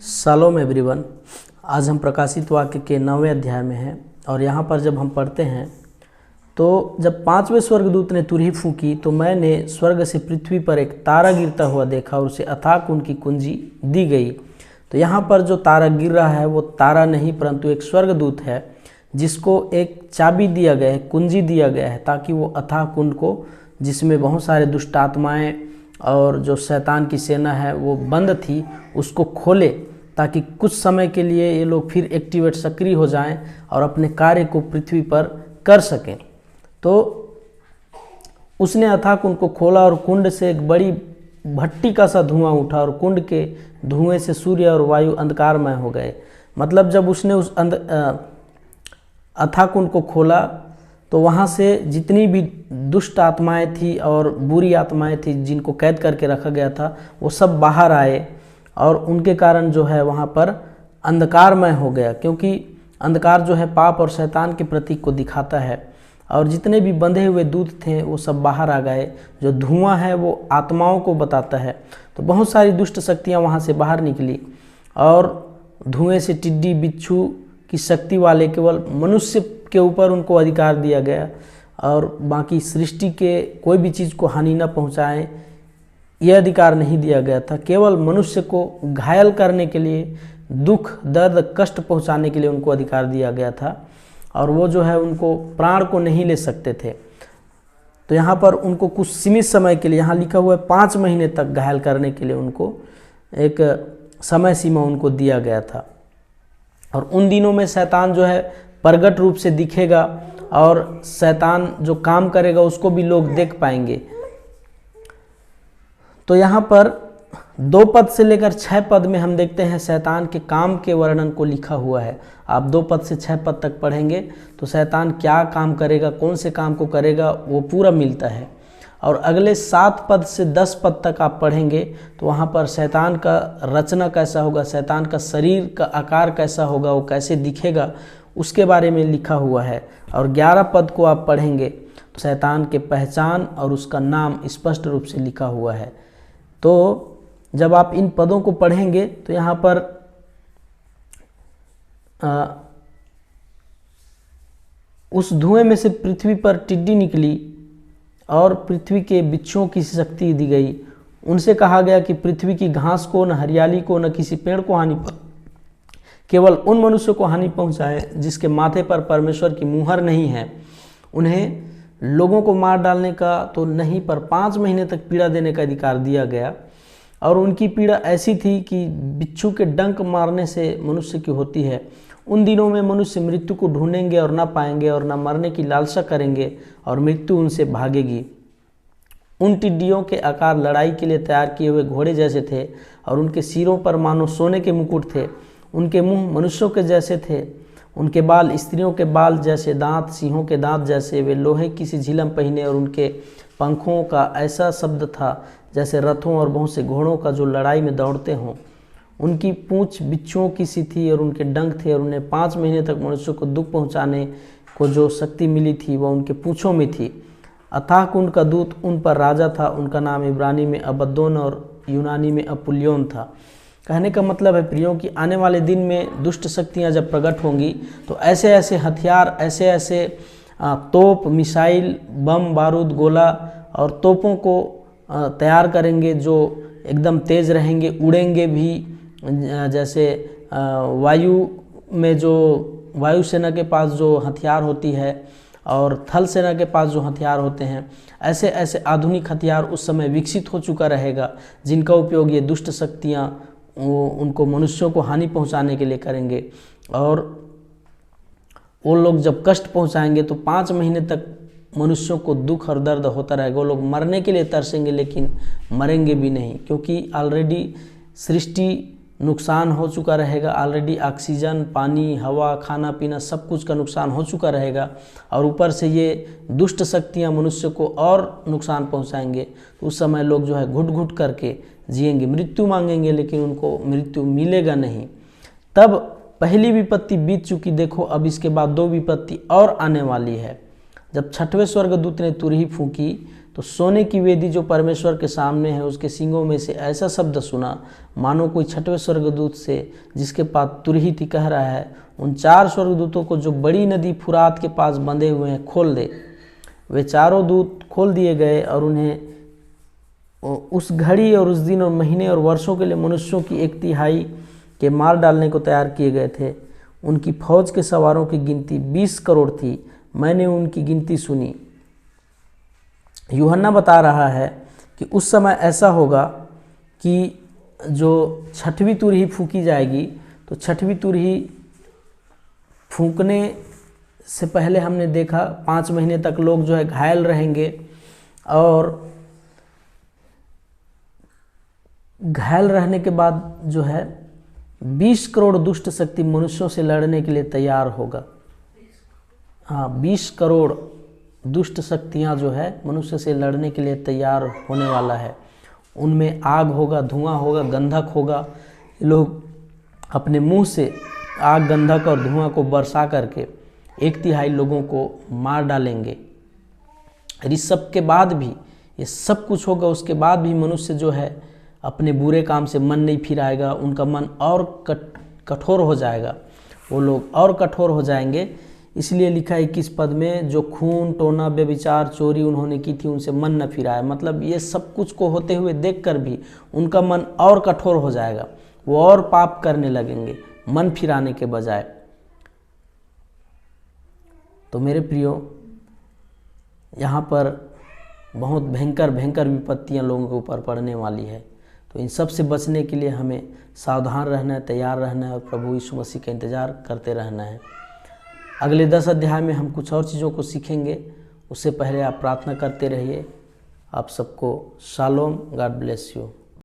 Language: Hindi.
Shalom everyone. आज हम प्रकाशित वाक्य के 9वें अध्याय में हैं और यहाँ पर जब हम पढ़ते हैं तो जब 5वें स्वर्गदूत ने तुरही फूंकी तो मैंने स्वर्ग से पृथ्वी पर एक तारा गिरता हुआ देखा और उसे अथाह कुंड की कुंजी दी गई। तो यहाँ पर जो तारा गिर रहा है वो तारा नहीं परंतु एक स्वर्गदूत है जिसको एक चाबी दिया गया है, कुंजी दिया गया है, ताकि वो अथाह कुंड को, जिसमें बहुत सारे दुष्ट आत्माएँ और जो शैतान की सेना है वो बंद थी, उसको खोले, ताकि कुछ समय के लिए ये लोग फिर एक्टिवेट, सक्रिय हो जाएं और अपने कार्य को पृथ्वी पर कर सकें। तो उसने अथाह कुंड को खोला और कुंड से एक बड़ी भट्टी का सा धुआं उठा और कुंड के धुएं से सूर्य और वायु अंधकारमय हो गए। मतलब जब उसने उस अथाह कुंड को खोला तो वहाँ से जितनी भी दुष्ट आत्माएं थी और बुरी आत्माएं थी जिनको कैद करके रखा गया था वो सब बाहर आए और उनके कारण जो है वहाँ पर अंधकारमय हो गया, क्योंकि अंधकार जो है पाप और शैतान के प्रतीक को दिखाता है। और जितने भी बंधे हुए दूत थे वो सब बाहर आ गए। जो धुआं है वो आत्माओं को बताता है। तो बहुत सारी दुष्ट शक्तियाँ वहाँ से बाहर निकली और धुएं से टिड्डी बिच्छू की शक्ति वाले केवल मनुष्य के ऊपर उनको अधिकार दिया गया और बाकी सृष्टि के कोई भी चीज़ को हानि न पहुँचाएं यह अधिकार नहीं दिया गया था। केवल मनुष्य को घायल करने के लिए, दुख दर्द कष्ट पहुंचाने के लिए उनको अधिकार दिया गया था और वो जो है उनको प्राण को नहीं ले सकते थे। तो यहाँ पर उनको कुछ सीमित समय के लिए, यहाँ लिखा हुआ है 5 महीने तक घायल करने के लिए उनको एक समय सीमा उनको दिया गया था। और उन दिनों में शैतान जो है प्रगट रूप से दिखेगा और शैतान जो काम करेगा उसको भी लोग देख पाएंगे। तो यहाँ पर 2 पद से लेकर 6 पद में हम देखते हैं शैतान के काम के वर्णन को लिखा हुआ है। आप 2 पद से 6 पद तक पढ़ेंगे तो शैतान क्या काम करेगा, कौन से काम को करेगा वो पूरा मिलता है। और अगले 7 पद से 10 पद तक आप पढ़ेंगे तो वहाँ पर शैतान का रचना कैसा होगा, शैतान का शरीर का आकार कैसा होगा, वो कैसे दिखेगा, उसके बारे में लिखा हुआ है। और 11 पद को आप पढ़ेंगे तो शैतान के पहचान और उसका नाम स्पष्ट रूप से लिखा हुआ है। तो जब आप इन पदों को पढ़ेंगे तो यहाँ पर उस धुएं में से पृथ्वी पर टिड्डी निकली और पृथ्वी के बिच्छुओं की शक्ति दी गई। उनसे कहा गया कि पृथ्वी की घास को, न हरियाली को, न किसी पेड़ को हानि, केवल उन मनुष्यों को हानि पहुंचाए जिसके माथे पर परमेश्वर की मुहर नहीं है। उन्हें लोगों को मार डालने का तो नहीं, पर 5 महीने तक पीड़ा देने का अधिकार दिया गया। और उनकी पीड़ा ऐसी थी कि बिच्छू के डंक मारने से मनुष्य की होती है। उन दिनों में मनुष्य मृत्यु को ढूंढेंगे और ना पाएंगे और ना मरने की लालसा करेंगे और मृत्यु उनसे भागेगी। उन टिड्डियों के आकार लड़ाई के लिए तैयार किए हुए घोड़े जैसे थे और उनके सिरों पर मानो सोने के मुकुट थे। उनके मुंह मनुष्यों के जैसे थे, उनके बाल स्त्रियों के बाल जैसे, दांत सिंहों के दांत जैसे। वे लोहे की सी झिलम पहने और उनके पंखों का ऐसा शब्द था जैसे रथों और बहुत से घोड़ों का जो लड़ाई में दौड़ते हों। उनकी पूंछ बिच्छुओं की सी थी और उनके डंक थे और उन्हें 5 महीने तक मनुष्यों को दुख पहुंचाने को जो शक्ति मिली थी वह उनके पूंछों में थी। अथाह कुंड का दूत उन पर राजा था। उनका नाम इब्रानी में अबद्दोन और यूनानी में अपुल्योन था। कहने का मतलब है प्रियों कि आने वाले दिन में दुष्ट शक्तियां जब प्रकट होंगी तो ऐसे ऐसे हथियार, ऐसे ऐसे तोप, मिसाइल, बम, बारूद, गोला और तोपों को तैयार करेंगे जो एकदम तेज़ रहेंगे, उड़ेंगे भी। जैसे वायु में जो वायुसेना के पास जो हथियार होती है और थल सेना के पास जो हथियार होते हैं, ऐसे ऐसे आधुनिक हथियार उस समय विकसित हो चुका रहेगा जिनका उपयोग ये दुष्ट शक्तियाँ उनको मनुष्यों को हानि पहुंचाने के लिए करेंगे। और वो लोग जब कष्ट पहुंचाएंगे तो 5 महीने तक मनुष्यों को दुख और दर्द होता रहेगा। वो लोग मरने के लिए तरसेंगे लेकिन मरेंगे भी नहीं, क्योंकि ऑलरेडी सृष्टि नुकसान हो चुका रहेगा। ऑलरेडी ऑक्सीजन, पानी, हवा, खाना पीना सब कुछ का नुकसान हो चुका रहेगा और ऊपर से ये दुष्ट शक्तियाँ मनुष्य को और नुकसान पहुंचाएंगे। तो उस समय लोग जो है घुट घुट करके जिएंगे, मृत्यु मांगेंगे लेकिन उनको मृत्यु मिलेगा नहीं। तब पहली विपत्ति बीत चुकी, देखो अब इसके बाद 2 विपत्ति और आने वाली है। जब 6वें स्वर्गदूत ने तुरही फूंकी तो सोने की वेदी जो परमेश्वर के सामने है उसके सींगों में से ऐसा शब्द सुना मानो कोई छठवें स्वर्गदूत से, जिसके पास तुरही थी, कह रहा है, उन 4 स्वर्गदूतों को जो बड़ी नदी फुरात के पास बंधे हुए हैं खोल दे। वे चारों दूत खोल दिए गए और उन्हें उस घड़ी और उस दिन और महीने और वर्षों के लिए मनुष्यों की 1/3 के मार डालने को तैयार किए गए थे। उनकी फौज के सवारों की गिनती 20 करोड़ थी। मैंने उनकी गिनती सुनी। यूहन्ना बता रहा है कि उस समय ऐसा होगा कि जो छठवीं तुरही फूंकी जाएगी, तो छठवीं तुरही फूंकने से पहले हमने देखा 5 महीने तक लोग जो है घायल रहेंगे, और घायल रहने के बाद जो है 20 करोड़ दुष्ट शक्ति मनुष्यों से लड़ने के लिए तैयार होगा। हाँ, 20 करोड़ दुष्ट शक्तियाँ जो है मनुष्य से लड़ने के लिए तैयार होने वाला है। उनमें आग होगा, धुआं होगा, गंधक होगा। लोग अपने मुंह से आग, गंधक और धुआं को बरसा करके 1/3 लोगों को मार डालेंगे। इस सब के बाद भी, ये सब कुछ होगा, उसके बाद भी मनुष्य जो है अपने बुरे काम से मन नहीं फिराएगा। उनका मन और कठोर हो जाएगा, वो लोग और कठोर हो जाएंगे। इसलिए लिखा है 21 पद में, जो खून, टोना, व्यभिचार, चोरी उन्होंने की थी उनसे मन न फिराया। मतलब ये सब कुछ को होते हुए देखकर भी उनका मन और कठोर हो जाएगा, वो और पाप करने लगेंगे मन फिराने के बजाय। तो मेरे प्रियो, यहाँ पर बहुत भयंकर भयंकर विपत्तियाँ लोगों के ऊपर पड़ने वाली है। तो इन सब से बचने के लिए हमें सावधान रहना है, तैयार रहना है और प्रभु यीशु मसीह का इंतज़ार करते रहना है। अगले 10 अध्याय में हम कुछ और चीज़ों को सीखेंगे। उससे पहले आप प्रार्थना करते रहिए। आप सबको शालोम, गॉड ब्लेस यू।